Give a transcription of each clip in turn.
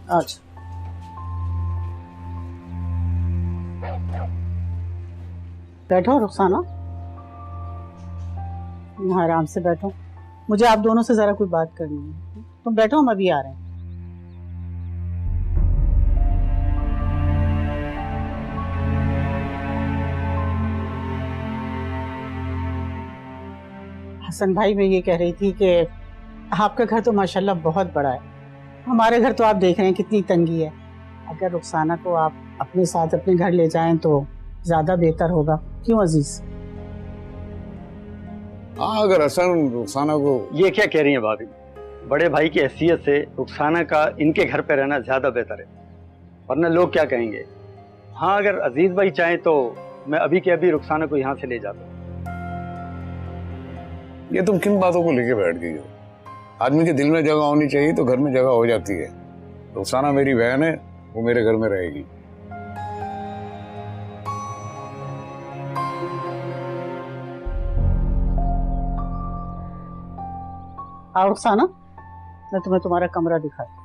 अच्छा, बैठो रुखसाना, यहाँ आराम से बैठो। मुझे आप दोनों से जरा कोई बात करनी है। तुम बैठो, हम अभी आ रहे हैं। हसन भाई, मैं ये कह रही थी कि आपका घर तो माशाल्लाह बहुत बड़ा है। हमारे घर तो आप देख रहे हैं कितनी तंगी है। अगर रुखसाना को आप अपने साथ अपने घर ले जाएं तो ज्यादा बेहतर होगा, क्यों अजीज? हाँ, अगर हसन रुखसाना को। ये क्या कह रही हैं भाभी? बड़े भाई की हैसियत से रुखसाना का इनके घर पे रहना ज्यादा बेहतर है, वरना लोग क्या कहेंगे। हाँ, अगर अजीज भाई चाहें तो मैं अभी के अभी रुखसाना को यहाँ से ले जाता हूँ। ये तुम किन बातों को लेके बैठ गई हो? आदमी के दिल में जगह होनी चाहिए तो घर में जगह हो जाती है। रुखसाना मेरी बहन है, वो मेरे घर में रहेगी। आओ रुखसाना, मैं तुम्हें तुम्हारा कमरा दिखाती।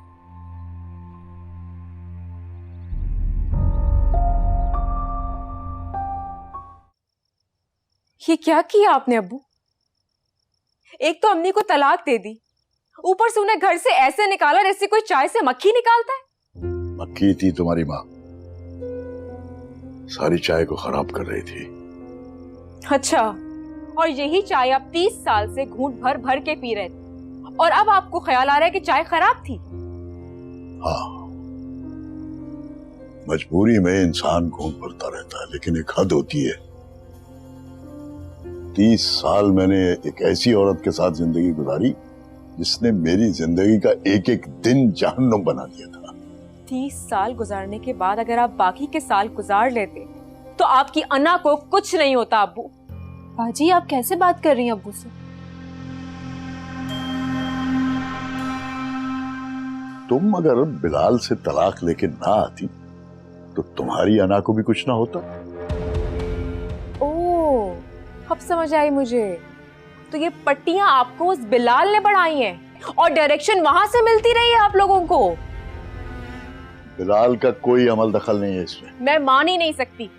ये क्या किया आपने अब्बू? एक तो अम्मी को तलाक दे दी, ऊपर से उन्हें घर से ऐसे निकाला जैसे कोई चाय से मक्खी निकालता है। मक्खी थी तुम्हारी माँ, सारी चाय को खराब कर रही थी। अच्छा, और यही चाय आप 30 साल से घूंट भर भर के पी रहे थे, और अब आपको ख्याल आ रहा है कि चाय खराब थी? हाँ, मजबूरी में इंसान घूंट भरता रहता है, लेकिन एक हद होती है। 30 साल मैंने एक ऐसी औरत के साथ जिंदगी गुजारी जिसने मेरी जिंदगी का एक एक दिन जहन्नुम बना दिया था। 30 साल गुजारने के बाद अगर आप बाकी के साल गुजार लेते तो आपकी अन्ना को कुछ नहीं होता। अब्बू, बाजी आप कैसे बात कर रही हैं अब्बू से? तुम अगर बिलाल से तलाक लेके ना आती तो तुम्हारी अना को भी कुछ ना होता। ओह, अब समझ आई मुझे। तो ये पट्टियां आपको उस बिलाल ने बढ़ाई हैं और डायरेक्शन वहां से मिलती रही है आप लोगों को। बिलाल का कोई अमल दखल नहीं है इसमें। मैं मान ही नहीं सकती।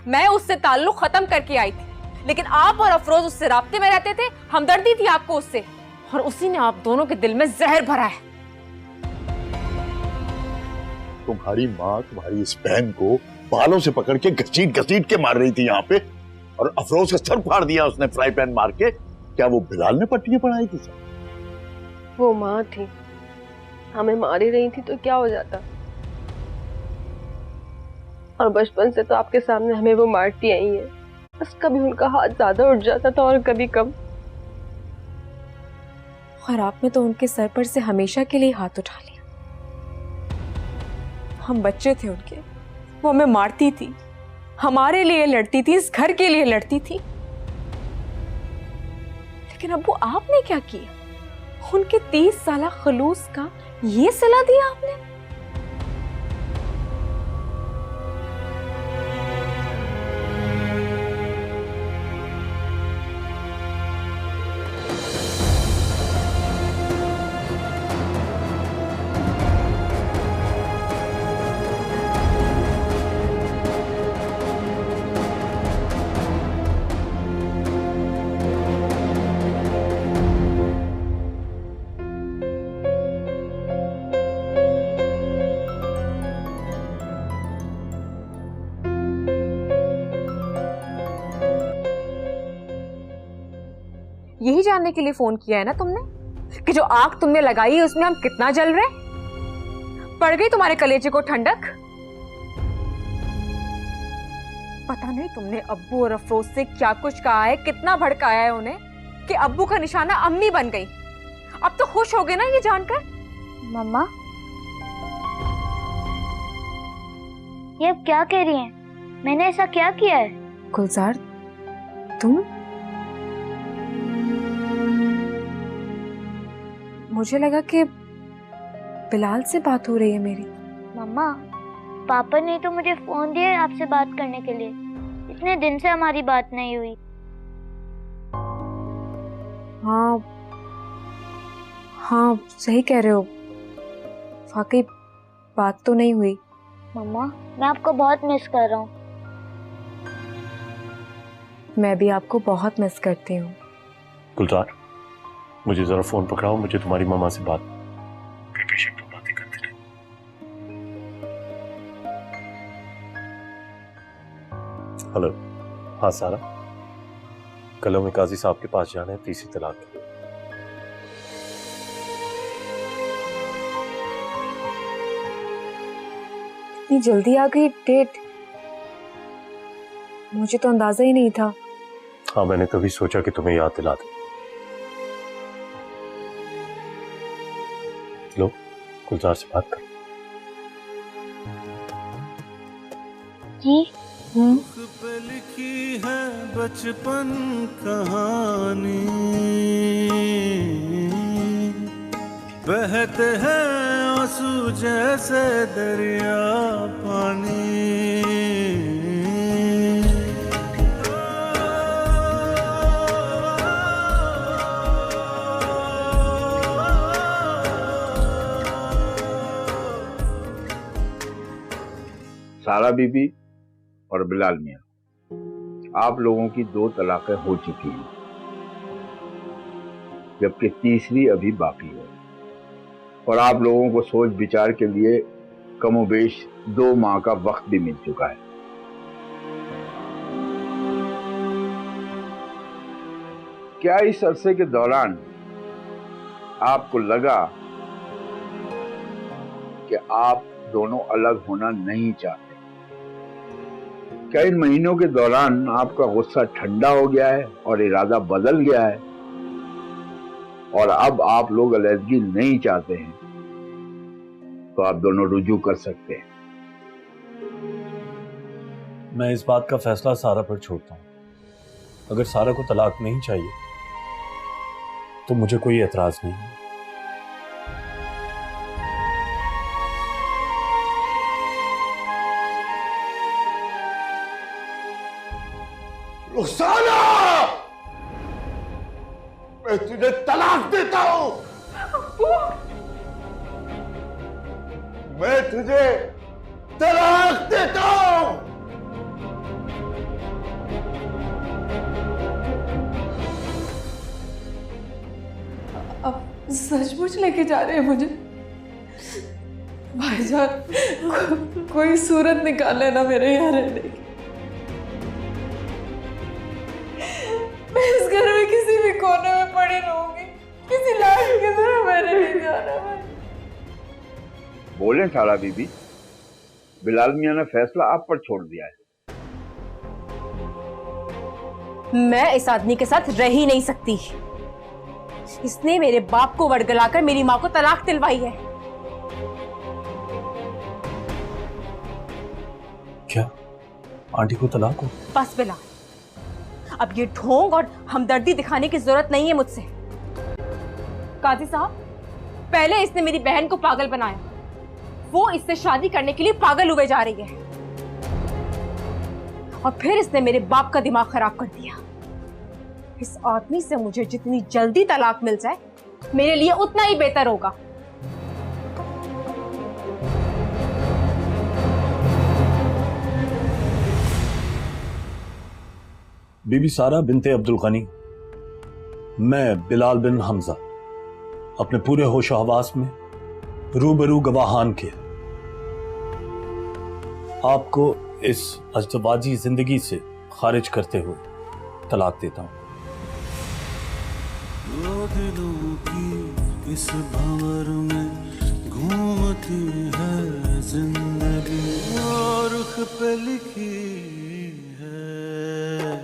मैं उससे ताल्लुक खत्म करके आई थी, लेकिन आप और अफरोज उससे राब्ते में रहते थे, हमदर्दी थी आपको उससे, और उसी ने आप दोनों के दिल में जहर भरा है। तुम्हारी माँ तुम्हारी इस बहन को बालों से पकड़ के घसीट घसीट के मार रही थी यहाँ पे, और अफरोज का सर फाड़ दिया उसने फ्राई पैन मार के। क्या वो बिलाल ने पट्टियां पढ़ाई थी? वो माँ थी, हमें मार ही रही थी तो क्या हो जाता। और बचपन से तो आपके सामने हमें वो मारती आई है, बस कभी उनका हाथ ज्यादा उठ जाता था और कभी कम। और आपने तो उनके सर पर से हमेशा के लिए हाथ उठा लिया। हम बच्चे थे उनके, वो हमें मारती थी, हमारे लिए लड़ती थी, इस घर के लिए लड़ती थी। लेकिन अब्बू आपने क्या किया? उनके 30 साला खलूस का ये सिला दिया आपने? यही जानने के लिए फोन किया है ना तुमने कि जो आग तुमने लगाई है उसमें हम कितना जल रहे? पड़ गई तुम्हारे कलेजे को ठंडक? पता नहीं तुमने अब्बू और अफरोज से क्या कुछ कहा है, कितना भड़काया है उन्हें कि अब्बू का निशाना अम्मी बन गई। अब तो खुश हो गए ना ये जानकर? मम्मा, ये अब क्या कह रही हैं? मैंने ऐसा क्या किया है? गुलजार, तुम? मुझे लगा कि बिलाल से बात हो रही है मेरी। मम्मा, पापा ने तो मुझे फोन दिया है आपसे बात करने के लिए। इतने दिन से हमारी बात नहीं हुई। हाँ, हाँ सही कह रहे हो। वाकई बात तो नहीं हुई। मम्मा मैं आपको बहुत मिस कर रहा हूँ। मैं भी आपको बहुत मिस करती हूँ। गुलजार, मुझे जरा फोन पकड़ाओ, मुझे तुम्हारी मामा से बात। बेशक तुम बातें करते रहे। हेलो। हाँ सारा, कल हमें काजी साहब के पास जाना है तीसरी तलाक के लिए। इतनी जल्दी आ गई डेट, मुझे तो अंदाजा ही नहीं था। हाँ, मैंने तभी सोचा कि तुम्हें याद दिला दूं। लो, गुलजार से बात कर। जी पे लिखी है बचपन कहानी, बहते हैं आंसू जैसे दरिया पानी। सारा बीबी और बिलाल मियां, आप लोगों की 2 तलाकें हो चुकी हैं, जबकि तीसरी अभी बाकी है। और आप लोगों को सोच विचार के लिए कमोबेश 2 माह का वक्त भी मिल चुका है। क्या इस अरसे के दौरान आपको लगा कि आप दोनों अलग होना नहीं चाहते? क्या इन महीनों के दौरान आपका गुस्सा ठंडा हो गया है और इरादा बदल गया है और अब आप लोग अलहदगी नहीं चाहते हैं, तो आप दोनों रुजू कर सकते हैं? मैं इस बात का फैसला सारा पर छोड़ता हूं। अगर सारा को तलाक नहीं चाहिए तो मुझे कोई एतराज नहीं है। रुखसाना, मैं तुझे तलाक देता हूं। मैं तुझे तलाक देता हूं। अब सचमुच लेके जा रहे हैं मुझे? भाईजान, कोई सूरत निकाल लेना मेरे यहाँ रहने की। मैं इस घर में किसी भी कोने में पड़ी रहूंगी, किसी लाश की तरह मैंने नहीं जाना। बोलें सारा बीबी, बिलाल मियां ने फैसला आप पर छोड़ दिया है। मैं इस आदमी के साथ रह ही नहीं सकती। इसने मेरे बाप को वड़गलाकर मेरी माँ को तलाक दिलवाई है। क्या आंटी को तलाक हो? बस बिलाल, अब ये ढोंग और हमदर्दी दिखाने की जरूरत नहीं है मुझसे। काजी साहब, पहले इसने मेरी बहन को पागल बनाया, वो इससे शादी करने के लिए पागल हुए जा रही है, और फिर इसने मेरे बाप का दिमाग खराब कर दिया। इस आदमी से मुझे जितनी जल्दी तलाक मिल जाए मेरे लिए उतना ही बेहतर होगा। बीबी सारा बिनते अब्दुल गनी, मैं बिलाल बिन हमजा अपने पूरे होश हवास में रूबरू गवाहान के आपको इस अज़दवाजी जिंदगी से खारिज करते हुए तलाक देता हूं। दो दिलों की इस भंवर में घूमती है जिंदगी, और रुख पे लिखी है।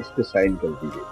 इस पे साइन कर दीजिए।